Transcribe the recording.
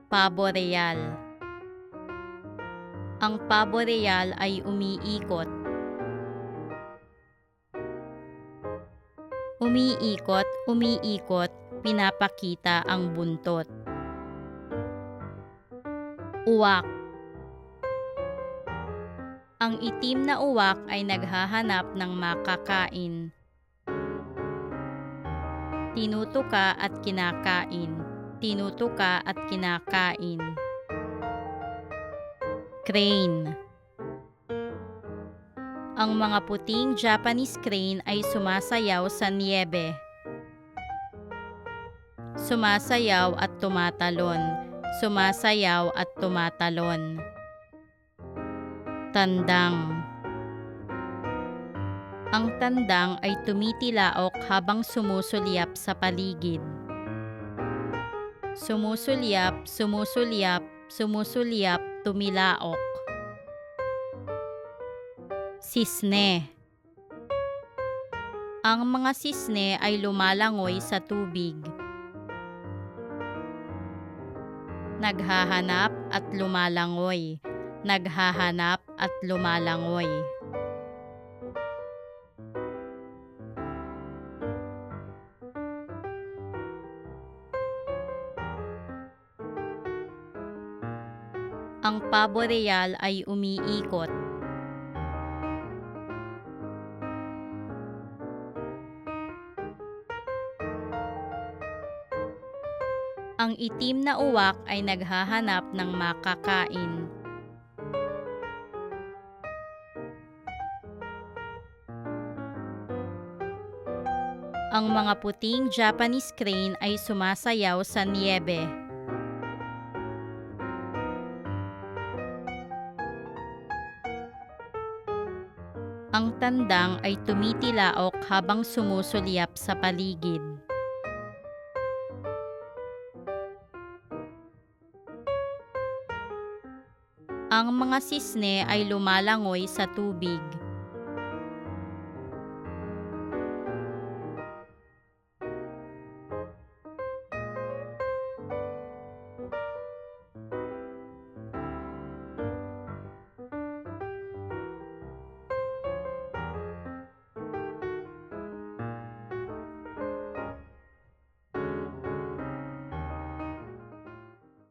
Pabo real. Ang pabo real ay umiikot. Umiikot, umiikot, pinapakita ang buntot. Uwak. Ang itim na uwak ay naghahanap ng makakain. Tinutuka at kinakain. Tinutuka at kinakain. Crane. Ang mga puting Japanese crane ay sumasayaw sa niyebe. Sumasayaw at tumatalon. Sumasayaw at tumatalon. Tandang. Ang tandang ay tumitilaok habang sumusulyap sa paligid. Sumusulyap, sumusulyap, sumusulyap, tumilaok. Sisne. Ang mga sisne ay lumalangoy sa tubig. Naghahanap at lumalangoy. Naghahanap at lumalangoy. Ang pabo real ay umiikot. Ang itim na uwak ay naghahanap ng makakain. Ang mga puting Japanese crane ay sumasayaw sa niyebe. Ang tandang ay tumitilaok habang sumusulyap sa paligid. Ang mga sisne ay lumalangoy sa tubig.